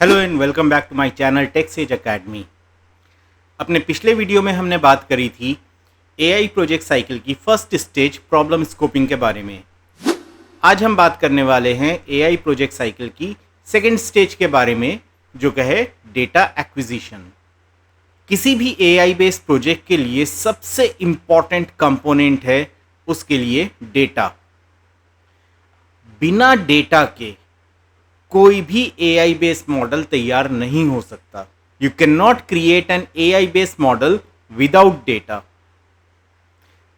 Hello and welcome back to my channel Texes academy. अपने पिछले video में हमने बात करी थी एआई प्रोजेक्ट साइकिल की फर्स्ट स्टेज प्रॉब्लम स्कोपिंग के बारे में। आज हम बात करने वाले हैं एआई प्रोजेक्ट साइकिल की सेकेंड स्टेज के बारे में, जो कहे डेटा एक्विजिशन। किसी भी एआई बेस्ड प्रोजेक्ट के लिए सबसे इम्पॉर्टेंट कंपोनेंट है उसके लिए डेटा। बिना डेटा के कोई भी AI बेस्ड मॉडल तैयार नहीं हो सकता। You can not create an AI based model without data.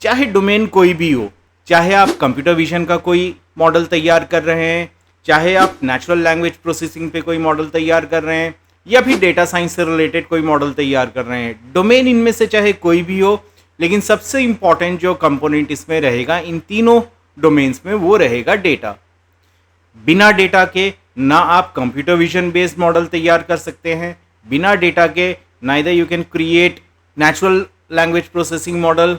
चाहे डोमेन कोई भी हो, चाहे आप कंप्यूटर विजन का कोई मॉडल तैयार कर रहे हैं, चाहे आप नेचुरल लैंग्वेज प्रोसेसिंग पे कोई मॉडल तैयार कर रहे हैं, या फिर डेटा साइंस से रिलेटेड कोई मॉडल तैयार कर रहे हैं। डोमेन इनमें से चाहे कोई भी हो, लेकिन सबसे इंपॉर्टेंट जो कंपोनेंट इसमें रहेगा इन तीनों डोमेन्स में, वो रहेगा डेटा। बिना डेटा के ना आप कंप्यूटर विजन बेस्ड मॉडल तैयार कर सकते हैं, बिना डेटा के neither you can create natural language processing model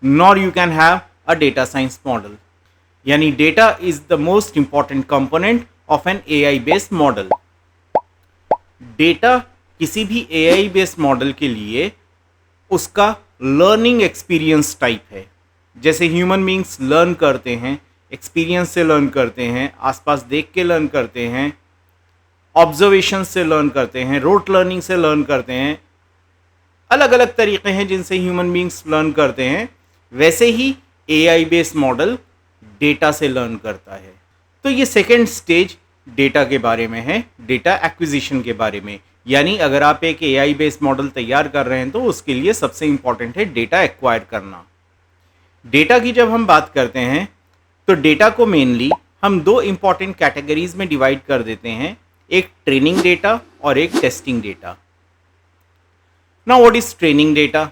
nor you can have a data science model. यानी data is the most important component of an AI based model. Data किसी भी AI based model के लिए उसका learning experience type है। जैसे human beings learn करते हैं, एक्सपीरियंस से लर्न करते हैं, आसपास देख के लर्न करते हैं, ऑब्जर्वेशन से लर्न करते हैं, रोट लर्निंग से लर्न करते हैं। अलग अलग तरीके हैं जिनसे ह्यूमन बींग्स लर्न करते हैं। वैसे ही एआई बेस्ड मॉडल डेटा से लर्न करता है। तो ये सेकेंड स्टेज डेटा के बारे में है, डेटा एक्विजिशन के बारे में। यानी अगर आप एक एआई बेस्ड मॉडल तैयार कर रहे हैं तो उसके लिए सबसे इंपॉर्टेंट है डेटा एक्वायर करना। डेटा की जब हम बात करते हैं तो डेटा को मेनली हम दो इंपॉर्टेंट कैटेगरीज में डिवाइड कर देते हैं, एक ट्रेनिंग डेटा और एक testing data. Now what is training data?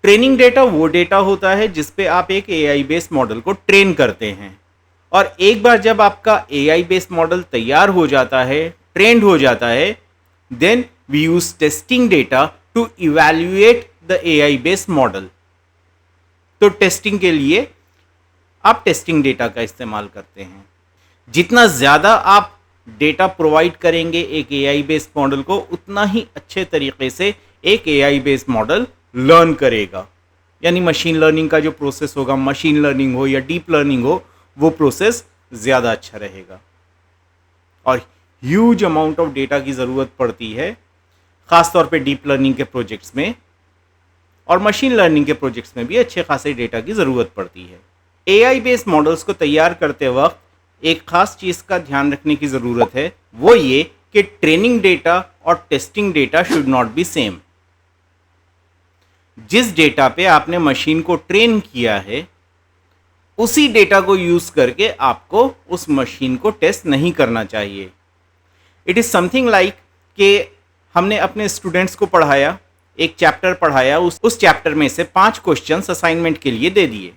Training data वो डेटा होता है जिस पे आप एक एआई बेस्ड मॉडल को ट्रेन करते हैं, और एक बार जब आपका एआई बेस्ड मॉडल तैयार हो जाता है, ट्रेंड हो जाता है, then we use testing data to evaluate the AI based model. तो टेस्टिंग के लिए आप टेस्टिंग डेटा का इस्तेमाल करते हैं। जितना ज़्यादा आप डेटा प्रोवाइड करेंगे एक एआई बेस्ड मॉडल को, उतना ही अच्छे तरीके से एक एआई बेस्ड मॉडल लर्न करेगा। यानी मशीन लर्निंग का जो प्रोसेस होगा, मशीन लर्निंग हो या डीप लर्निंग हो, वो प्रोसेस ज़्यादा अच्छा रहेगा। और ह्यूज अमाउंट ऑफ डेटा की ज़रूरत पड़ती है, ख़ासतौर पे डीप लर्निंग के प्रोजेक्ट्स में, और मशीन लर्निंग के प्रोजेक्ट्स में भी अच्छे खासे डेटा की ज़रूरत पड़ती है। एआई बेस्ड मॉडल्स को तैयार करते वक्त एक खास चीज़ का ध्यान रखने की ज़रूरत है, वो ये कि ट्रेनिंग डेटा और testing data should not be same. जिस डेटा पे आपने मशीन को ट्रेन किया है, उसी डेटा को यूज़ करके आपको उस मशीन को टेस्ट नहीं करना चाहिए। इट इज़ समथिंग लाइक कि हमने अपने स्टूडेंट्स को पढ़ाया, एक चैप्टर पढ़ाया, उस चैप्टर में से 5 क्वेश्चंस असाइनमेंट के लिए दे दिए,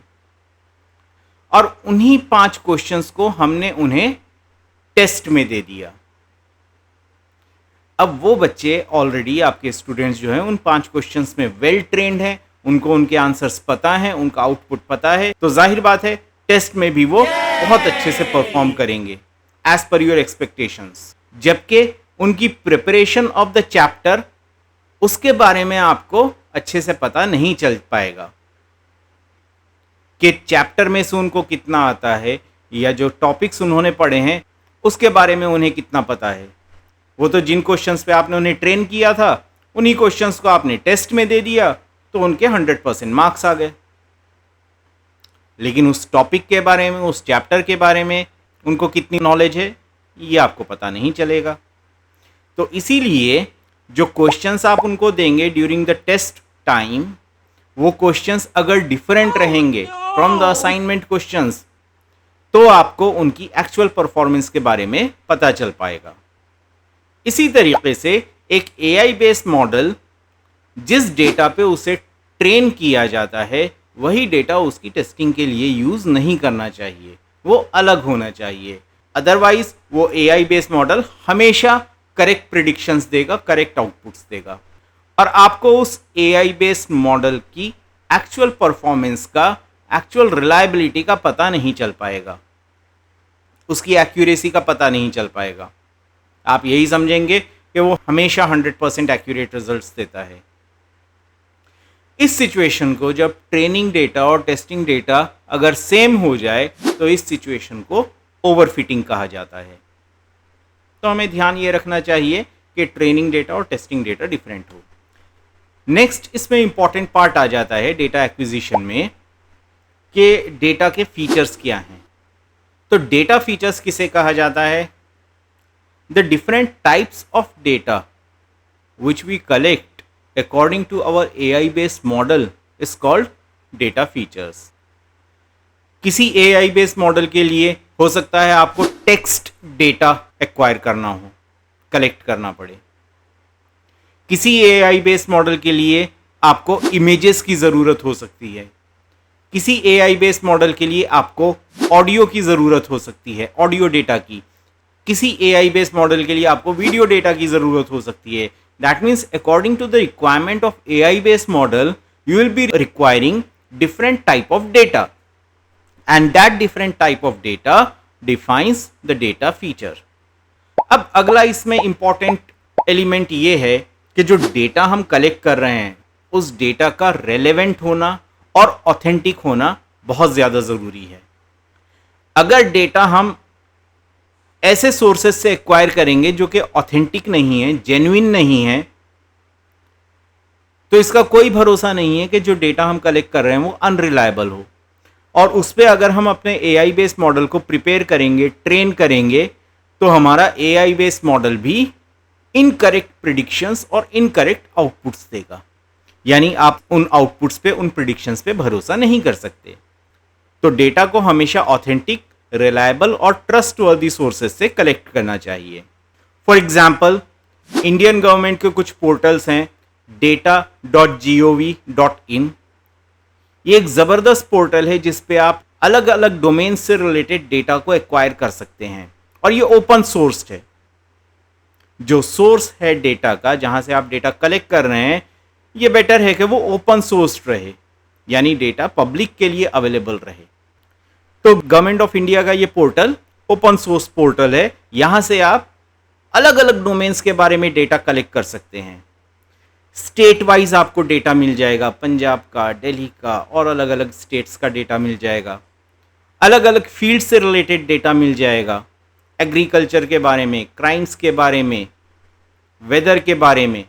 और उन्हीं 5 क्वेश्चंस को हमने उन्हें टेस्ट में दे दिया। अब वो बच्चे ऑलरेडी, आपके स्टूडेंट्स जो हैं, उन 5 क्वेश्चंस में वेल ट्रेंड हैं, उनको उनके आंसर्स पता हैं, उनका आउटपुट पता है, तो जाहिर बात है टेस्ट में भी वो बहुत अच्छे से परफॉर्म करेंगे एज पर योर एक्सपेक्टेशंस। जबकि उनकी प्रिपरेशन ऑफ द चैप्टर, उसके बारे में आपको अच्छे से पता नहीं चल पाएगा कि चैप्टर में से उनको कितना आता है, या जो टॉपिक्स उन्होंने पढ़े हैं उसके बारे में उन्हें कितना पता है। वो तो जिन क्वेश्चंस पे आपने उन्हें ट्रेन किया था, उन्हीं क्वेश्चंस को आपने टेस्ट में दे दिया तो उनके 100% मार्क्स आ गए। लेकिन उस टॉपिक के बारे में, उस चैप्टर के बारे में उनको कितनी नॉलेज है, ये आपको पता नहीं चलेगा। तो इसीलिए जो क्वेश्चंस आप उनको देंगे ड्यूरिंग द टेस्ट टाइम, वो क्वेश्चंस अगर डिफरेंट रहेंगे फ्रॉम द असाइनमेंट क्वेश्चंस, तो आपको उनकी एक्चुअल परफॉर्मेंस के बारे में पता चल पाएगा। इसी तरीके से एक एआई बेस्ड मॉडल, जिस डेटा पे उसे ट्रेन किया जाता है, वही डेटा उसकी टेस्टिंग के लिए यूज़ नहीं करना चाहिए, वो अलग होना चाहिए। अदरवाइज वो एआई बेस्ड मॉडल हमेशा करेक्ट प्रिडिक्शंस देगा, करेक्ट आउटपुट्स देगा, और आपको उस एआई बेस्ड मॉडल की एक्चुअल परफॉर्मेंस का, एक्चुअल रिलायबिलिटी का पता नहीं चल पाएगा, उसकी एक्यूरेसी का पता नहीं चल पाएगा। आप यही समझेंगे कि वो हमेशा 100% एक्यूरेट रिजल्ट्स देता है। इस सिचुएशन को, जब ट्रेनिंग डेटा और टेस्टिंग डेटा अगर सेम हो जाए, तो इस सिचुएशन को ओवरफिटिंग कहा जाता है। तो हमें ध्यान ये रखना चाहिए कि ट्रेनिंग डेटा और टेस्टिंग डेटा डिफरेंट हो। नेक्स्ट इसमें इंपॉर्टेंट पार्ट आ जाता है डेटा एक्विजिशन में कि डेटा के फीचर्स क्या हैं। तो डेटा फीचर्स किसे कहा जाता है? The different types of data which we collect according to our AI based model is called data features। किसी AI based मॉडल के लिए हो सकता है आपको टेक्स्ट डेटा एक्वायर करना हो, कलेक्ट करना पड़े। किसी AI based मॉडल के लिए आपको इमेजेस की ज़रूरत हो सकती है। किसी AI based मॉडल के लिए आपको ऑडियो की ज़रूरत हो सकती है, ऑडियो डेटा की। किसी AI based मॉडल के लिए आपको वीडियो डेटा की ज़रूरत हो सकती है। That means according to the requirement of AI based model, you will be requiring different type of data, and that different type of data defines the data feature। अब अगला इसमें important element ये है कि जो डेटा हम collect कर रहे हैं उस डेटा का रेलेवेंट होना और ऑथेंटिक होना बहुत ज़्यादा ज़रूरी है। अगर डेटा हम ऐसे सोर्सेस से एक्वायर करेंगे जो कि ऑथेंटिक नहीं है, जेन्युइन नहीं है, तो इसका कोई भरोसा नहीं है कि जो डेटा हम कलेक्ट कर रहे हैं वो अनरिलायबल हो। और उस पर अगर हम अपने AI बेस्ड मॉडल को प्रिपेयर करेंगे, ट्रेन करेंगे, तो हमारा AI बेस्ड मॉडल भी इनकरेक्ट प्रिडिक्शंस और इनकरेक्ट आउटपुट्स देगा। यानी आप उन आउटपुट्स पे, उन प्रिडिक्शंस पे भरोसा नहीं कर सकते। तो डेटा को हमेशा ऑथेंटिक, रिलायबल और ट्रस्टवर्दी सोर्सेज से कलेक्ट करना चाहिए। फॉर एग्जाम्पल, इंडियन गवर्नमेंट के कुछ पोर्टल्स हैं, data.gov.in। ये एक ज़बरदस्त पोर्टल है जिस पे आप अलग अलग डोमेन से रिलेटेड डेटा को एक्वायर कर सकते हैं, और ये ओपन सोर्स्ड है। जो सोर्स है डेटा का, जहां से आप डेटा कलेक्ट कर रहे हैं, ये बेटर है कि वो ओपन सोर्स्ड रहे, यानी डेटा पब्लिक के लिए अवेलेबल रहे। तो गवर्नमेंट ऑफ इंडिया का ये पोर्टल ओपन सोर्स पोर्टल है। यहां से आप अलग अलग डोमेन्स के बारे में डेटा कलेक्ट कर सकते हैं। स्टेट वाइज आपको डेटा मिल जाएगा, पंजाब का, दिल्ली का और अलग अलग स्टेट्स का डेटा मिल जाएगा। अलग अलग फील्ड से रिलेटेड डेटा मिल जाएगा, एग्रीकल्चर के बारे में, क्राइम्स के बारे में, वेदर के बारे में।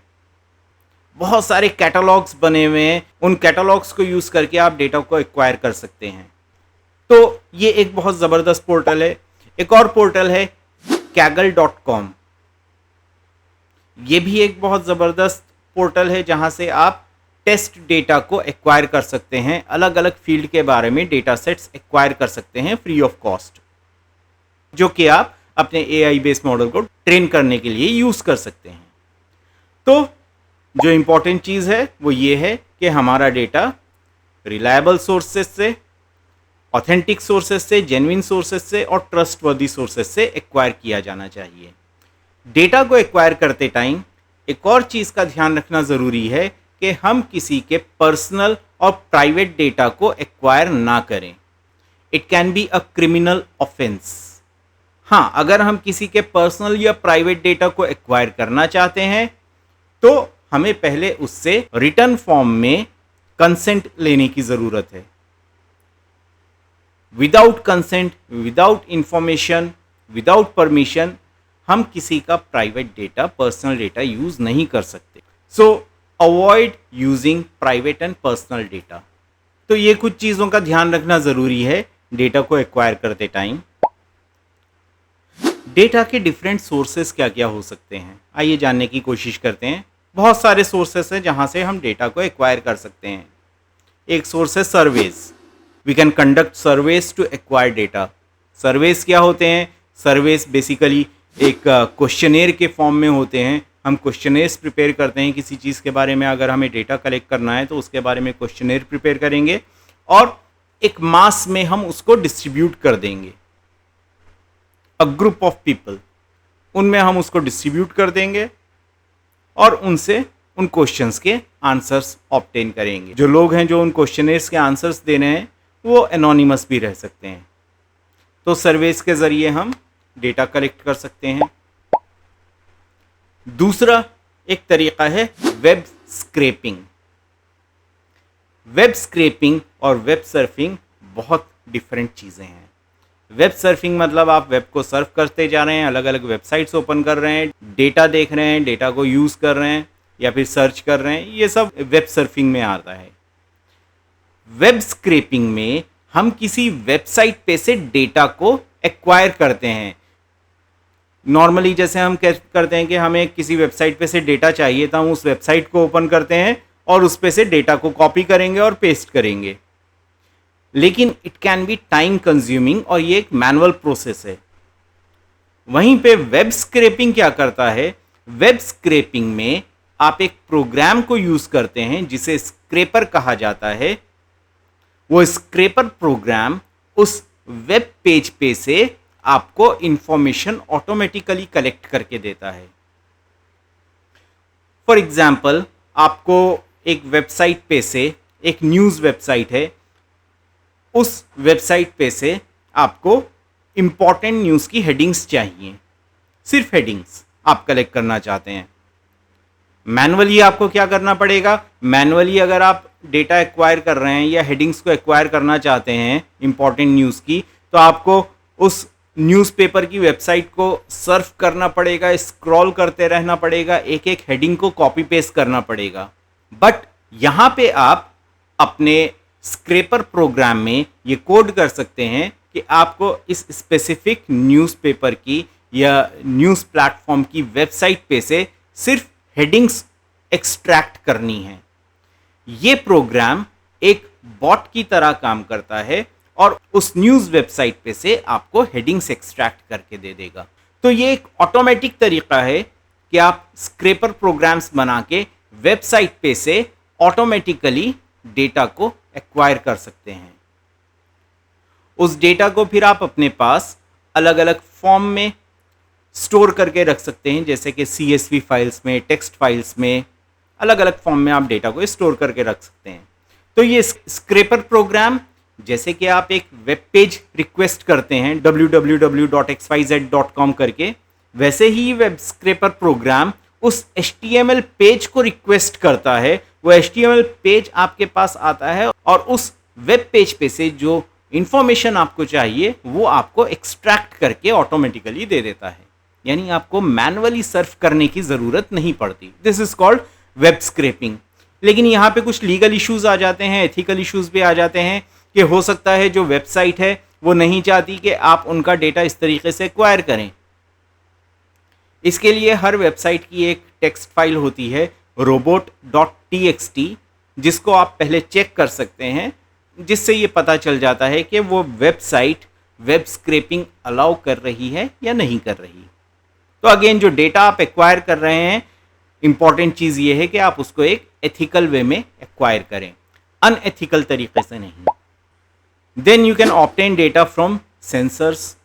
बहुत सारे कैटलॉग्स बने हुए हैं, उन कैटलॉग्स को यूज़ करके आप डेटा को एक्वायर कर सकते हैं। तो ये एक बहुत ज़बरदस्त पोर्टल है। एक और पोर्टल है kaggle.com। ये भी एक बहुत ज़बरदस्त पोर्टल है जहां से आप टेस्ट डेटा को एक्वायर कर सकते हैं, अलग अलग फील्ड के बारे में डेटा सेट्स एक्वायर कर सकते हैं फ्री ऑफ कॉस्ट, जो कि आप अपने AI बेस्ड मॉडल को ट्रेन करने के लिए यूज़ कर सकते हैं। तो जो इम्पोर्टेंट चीज़ है वो ये है कि हमारा डेटा रिलायबल सोर्सेज से, ऑथेंटिक सोर्सेज से, जेन्युइन सोर्सेज से और ट्रस्टवर्दी सोर्सेज से एक्वायर किया जाना चाहिए। डेटा को एक्वायर करते टाइम एक और चीज़ का ध्यान रखना ज़रूरी है कि हम किसी के पर्सनल और प्राइवेट डेटा को एक्वायर ना करें। It can be a criminal offence. हाँ, अगर हम किसी के पर्सनल या प्राइवेट डेटा को एक्वायर करना चाहते हैं तो हमें पहले उससे रिटन फॉर्म में कंसेंट लेने की ज़रूरत है। Without consent, without information, without permission हम किसी का private data, personal data use नहीं कर सकते। सो avoid using private and personal data. तो ये कुछ चीज़ों का ध्यान रखना ज़रूरी है डेटा को एक्वायर करते टाइम। डेटा के डिफरेंट सोर्सेस क्या क्या हो सकते हैं, आइए जानने की कोशिश करते हैं। बहुत सारे सोर्सेस हैं जहां से हम डेटा को एक्वायर कर सकते हैं। एक सोर्स है surveys. We can conduct surveys to acquire data. Surveys क्या होते हैं? सर्वेज बेसिकली एक क्वेश्चनेयर के फॉर्म में होते हैं। हम क्वेश्चनेयर्स प्रिपेयर करते हैं किसी चीज़ के बारे में। अगर हमें डेटा कलेक्ट करना है तो उसके बारे में क्वेश्चनेयर प्रिपेयर करेंगे और एक मास में हम उसको डिस्ट्रीब्यूट कर देंगे। अ ग्रुप ऑफ पीपल, उनमें हम उसको डिस्ट्रीब्यूट कर देंगे और उनसे उन क्वेश्चंस के आंसर्स ऑब्टेन करेंगे। जो लोग हैं जो उन क्वेश्चनेयर्स के आंसर्स दे रहे हैं वो एनोनिमस भी रह सकते हैं। तो सर्वेस के ज़रिए हम डेटा कलेक्ट कर सकते हैं। दूसरा एक तरीका है वेब स्क्रैपिंग। वेब स्क्रैपिंग और वेब सर्फिंग बहुत डिफरेंट चीज़ें हैं। वेब सर्फिंग मतलब आप वेब को सर्फ करते जा रहे हैं, अलग अलग वेबसाइट्स ओपन कर रहे हैं, डेटा देख रहे हैं, डेटा को यूज़ कर रहे हैं या फिर सर्च कर रहे हैं, ये सब वेब सर्फिंग में आता है। वेब स्क्रैपिंग में हम किसी वेबसाइट पे से डेटा को एक्वायर करते हैं। नॉर्मली जैसे हम करते हैं कि हमें किसी वेबसाइट पे से डेटा चाहिए था, हम उस वेबसाइट को ओपन करते हैं और उस पे से डेटा को कॉपी करेंगे और पेस्ट करेंगे। लेकिन it can be time consuming और ये एक मैनुअल प्रोसेस है। वहीं पे वेब स्क्रैपिंग क्या करता है, वेब स्क्रैपिंग में आप एक प्रोग्राम को यूज करते हैं जिसे स्क्रैपर कहा जाता है। वो स्क्रैपर प्रोग्राम उस वेब पेज पे से आपको इंफॉर्मेशन ऑटोमेटिकली कलेक्ट करके देता है। फॉर एग्जाम्पल, आपको एक वेबसाइट पे से, एक न्यूज़ वेबसाइट है, उस वेबसाइट पे से आपको इम्पॉर्टेंट न्यूज़ की हेडिंग्स चाहिए, सिर्फ हेडिंग्स आप कलेक्ट करना चाहते हैं। मैनुअली आपको क्या करना पड़ेगा, मैनुअली अगर आप डेटा एक्वायर कर रहे हैं या हेडिंग्स को एक्वायर करना चाहते हैं इम्पॉर्टेंट न्यूज़ की, तो आपको उस न्यूज़पेपर की वेबसाइट को सर्फ करना पड़ेगा, स्क्रॉल करते रहना पड़ेगा, एक एक हेडिंग को कॉपी पेस्ट करना पड़ेगा। बट यहाँ पे आप अपने स्क्रैपर प्रोग्राम में ये कोड कर सकते हैं कि आपको इस स्पेसिफिक न्यूज़पेपर की या न्यूज़ प्लेटफॉर्म की वेबसाइट पे से सिर्फ हेडिंग्स एक्सट्रैक्ट करनी है। ये प्रोग्राम एक बॉट की तरह काम करता है और उस न्यूज़ वेबसाइट पे से आपको हेडिंग्स एक्सट्रैक्ट करके दे देगा। तो ये एक ऑटोमेटिक तरीका है कि आप स्क्रैपर प्रोग्राम्स बना के वेबसाइट पे से ऑटोमेटिकली डेटा को एक्वायर कर सकते हैं। उस डेटा को फिर आप अपने पास अलग अलग फॉर्म में स्टोर करके रख सकते हैं, जैसे कि CSV फाइल्स में, टेक्स्ट फाइल्स में, अलग अलग फॉर्म में आप डेटा को स्टोर करके रख सकते हैं। तो ये स्क्रैपर प्रोग्राम, जैसे कि आप एक वेब पेज रिक्वेस्ट करते हैं www.xyz.com करके, वैसे ही वेब स्क्रैपर प्रोग्राम उस HTML पेज को रिक्वेस्ट करता है। वो HTML पेज आपके पास आता है और उस वेब पेज पे से जो इंफॉर्मेशन आपको चाहिए वो आपको एक्सट्रैक्ट करके ऑटोमेटिकली दे देता है। यानी आपको मैनुअली सर्फ करने की ज़रूरत नहीं पड़ती। This is called web scrapping. लेकिन यहाँ पे कुछ लीगल इश्यूज आ जाते हैं, एथिकल इश्यूज भी आ जाते हैं कि हो सकता है जो वेबसाइट है वो नहीं चाहती कि आप उनका डेटा इस तरीके से एक्वायर करें। इसके लिए हर वेबसाइट की एक टेक्स्ट फाइल होती है robot.txt, जिसको आप पहले चेक कर सकते हैं, जिससे ये पता चल जाता है कि वो वेबसाइट वेब स्क्रैपिंग अलाउ कर रही है या नहीं कर रही। तो अगेन, जो डेटा आप एक्वायर कर रहे हैं, इंपॉर्टेंट चीज़ ये है कि आप उसको एक एथिकल वे में एक्वायर करें, अनएथिकल तरीके से नहीं। Then you can obtain data from sensors.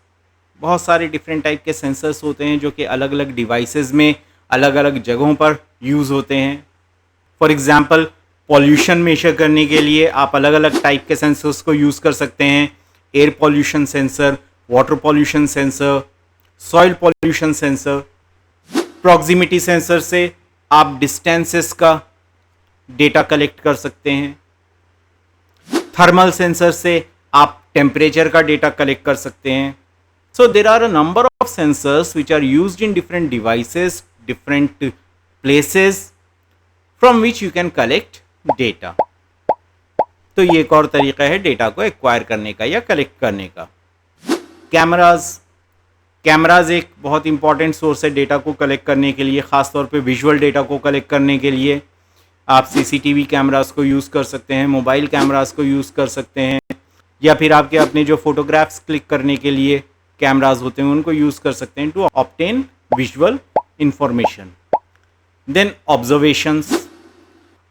बहुत सारे डिफरेंट टाइप के सेंसर्स होते हैं जो कि अलग अलग डिवाइसेस में अलग अलग जगहों पर यूज़ होते हैं। फॉर एग्जांपल, पॉल्यूशन मेजर करने के लिए आप अलग अलग टाइप के सेंसर्स को यूज़ कर सकते हैं। Air pollution sensor, water pollution sensor, soil pollution sensor. Proximity sensor से आप डिस्टेंसेस का डेटा कलेक्ट कर सकते हैं। थर्मल सेंसर से आप टेम्परेचर का डेटा कलेक्ट कर सकते हैं। So there are a number of sensors which are used in different devices, different places from which you can collect data. तो ये एक और तरीका है डेटा को एक्वायर करने का या कलेक्ट करने का। कैमराज एक बहुत इंपॉर्टेंट सोर्स है डेटा को कलेक्ट करने के लिए, ख़ासतौर पे विजुअल डेटा को कलेक्ट करने के लिए। आप CCTV कैमरास को यूज़ कर सकते हैं, मोबाइल कैमरास को यूज़ कर सकते हैं, या फिर आपके अपने जो फोटोग्राफ्स क्लिक करने के लिए कैमराज होते हैं उनको यूज़ कर सकते हैं to obtain visual information. Then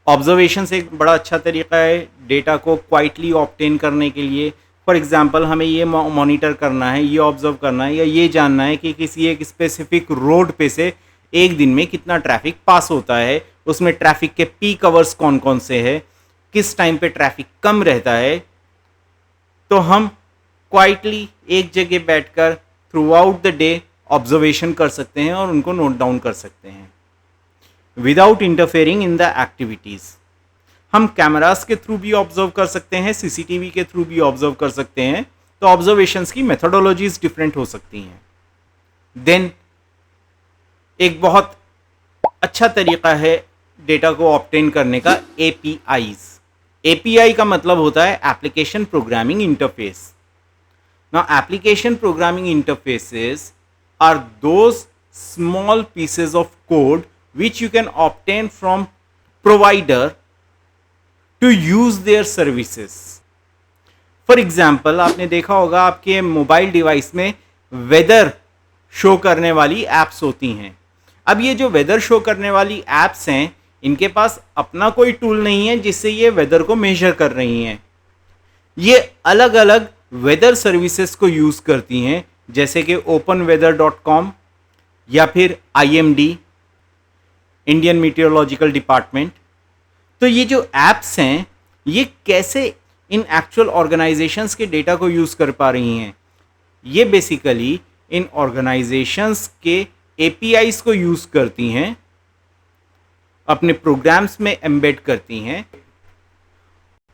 observations एक बड़ा अच्छा तरीका है डेटा को क्वाइटली ऑब्टेन करने के लिए। फॉर एग्जांपल, हमें ये मॉनिटर करना है, ये ऑब्जर्व करना है या ये जानना है कि किसी एक स्पेसिफिक रोड पे से एक दिन में कितना ट्रैफिक पास होता है, उसमें ट्रैफिक के पीक आवर्स कौन कौन से हैं, किस टाइम पे ट्रैफिक कम रहता है। तो हम क्वाइटली एक जगह बैठकर through out the day observation कर सकते हैं और उनको नोट डाउन कर सकते हैं। Without interfering in the activities. हम कैमरास के थ्रू भी ऑब्जर्व कर सकते हैं, सीसीटीवी के थ्रू भी ऑब्जर्व कर सकते हैं, तो ऑब्जर्वेशंस की मेथोडोलॉजीज डिफरेंट हो सकती हैं। देन एक बहुत अच्छा तरीका है डेटा को ऑब्टेन करने का, एपीआईज। एपीआई का मतलब होता है application programming interface. Now application programming interfaces are those small pieces of code which you can obtain from provider to use their services. For example आपने देखा होगा आपके मोबाइल डिवाइस में वेदर शो करने वाली एप्स होती हैं। अब ये जो वेदर शो करने वाली एप्स हैं, इनके पास अपना कोई टूल नहीं है जिससे ये वेदर को मेजर कर रही हैं। ये अलग अलग वेदर सर्विसेज को यूज़ करती हैं, जैसे कि openweather.com या फिर IMD, इंडियन मीटियोलॉजिकल डिपार्टमेंट। तो ये जो एप्स हैं, ये कैसे इन एक्चुअल ऑर्गेनाइजेशंस के डेटा को यूज़ कर पा रही हैं? ये बेसिकली इन ऑर्गेनाइजेशंस के एपीआईज को यूज़ करती हैं, अपने प्रोग्राम्स में एम्बेड करती हैं,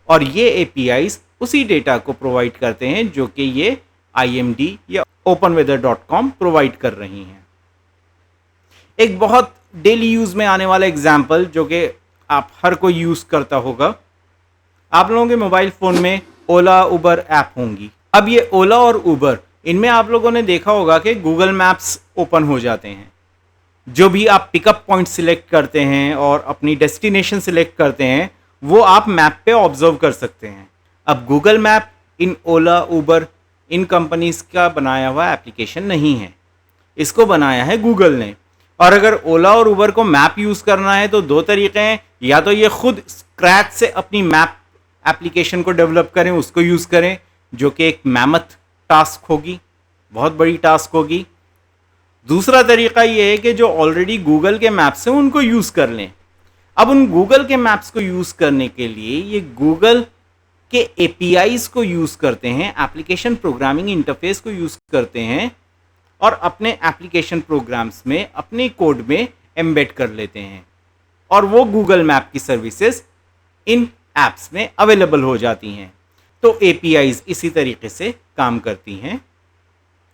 और ये एपीआईज उसी डेटा को प्रोवाइड करते हैं जो कि ये IMD या openweather.com प्रोवाइड कर रही हैं। एक बहुत डेली यूज़ में आने वाला एग्जाम्पल जो कि आप हर कोई यूज़ करता होगा, आप लोगों के मोबाइल फ़ोन में ओला उबर ऐप होंगी। अब ये ओला और उबर, इनमें आप लोगों ने देखा होगा कि गूगल मैप्स ओपन हो जाते हैं। जो भी आप पिकअप पॉइंट सिलेक्ट करते हैं और अपनी डेस्टिनेशन सिलेक्ट करते हैं, वो आप मैप पे ऑब्जर्व कर सकते हैं। अब गूगल मैप इन ओला उबर इन कंपनीज़ का बनाया हुआ एप्लीकेशन नहीं है, इसको बनाया है गूगल ने। और अगर ओला और उबर को मैप यूज़ करना है तो दो तरीके हैं, या तो ये खुद स्क्रैच से अपनी मैप एप्लीकेशन को डेवलप करें, उसको यूज़ करें, जो कि एक मैमथ टास्क होगी, बहुत बड़ी टास्क होगी। दूसरा तरीका ये है कि जो ऑलरेडी गूगल के मैप्स हैं उनको यूज़ कर लें। अब उन गूगल के मैप्स को यूज़ करने के लिए ये गूगल के एपीआईज को यूज़ करते हैं, एप्लीकेशन प्रोग्रामिंग इंटरफेस को यूज़ करते हैं, और अपने एप्लीकेशन प्रोग्राम्स में अपने कोड में एम्बेड कर लेते हैं, और वो गूगल मैप की सर्विसेज इन एप्स में अवेलेबल हो जाती हैं। तो एपीआईज इसी तरीके से काम करती हैं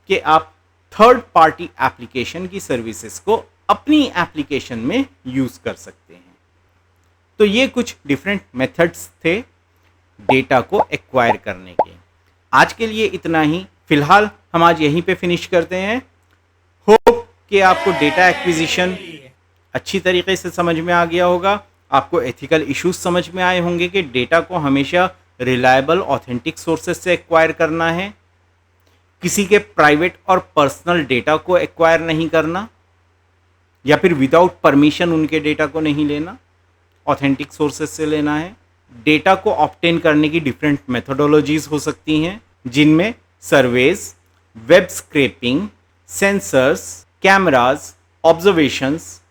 कि आप थर्ड पार्टी एप्लीकेशन की सर्विसेज को अपनी एप्लीकेशन में यूज़ कर सकते हैं। तो ये कुछ डिफरेंट मेथड्स थे डेटा को एक्वायर करने के। आज के लिए इतना ही, फिलहाल हम आज यहीं पे फिनिश करते हैं। होप कि आपको डेटा एक्विजिशन अच्छी तरीके से समझ में आ गया होगा, आपको एथिकल इश्यूज समझ में आए होंगे कि डेटा को हमेशा रिलायबल ऑथेंटिक सोर्सेज से एक्वायर करना है, किसी के प्राइवेट और पर्सनल डेटा को एक्वायर नहीं करना, या फिर विदाउट परमिशन उनके डेटा को नहीं लेना, ऑथेंटिक सोर्सेज से लेना है। डेटा को ऑब्टेन करने की डिफरेंट मेथोडोलॉजीज हो सकती हैं, जिनमें surveys, web scrapping, sensors, cameras, observations,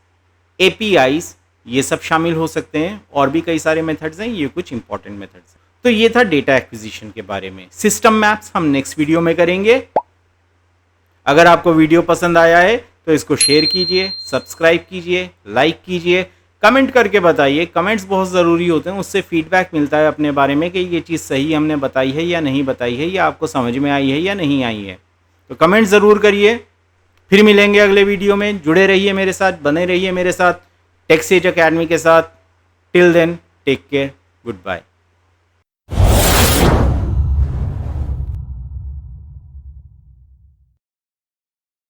APIs, ये सब शामिल हो सकते हैं। और भी कई सारे मेथड्स हैं, ये कुछ इंपॉर्टेंट मेथड्स हैं। तो ये था डेटा एक्विजिशन के बारे में। सिस्टम मैप्स हम नेक्स्ट वीडियो में करेंगे। अगर आपको वीडियो पसंद आया है तो इसको शेयर कीजिए, सब्सक्राइब कीजिए, लाइक कीजिए, कमेंट करके बताइए। कमेंट्स बहुत ज़रूरी होते हैं, उससे फीडबैक मिलता है अपने बारे में कि ये चीज़ सही हमने बताई है या नहीं बताई है, या आपको समझ में आई है या नहीं आई है। तो कमेंट ज़रूर करिए। फिर मिलेंगे अगले वीडियो में। जुड़े रहिए मेरे साथ, बने रहिए मेरे साथ, टेक सेज अकेडमी के साथ। Till then, take care, good bye.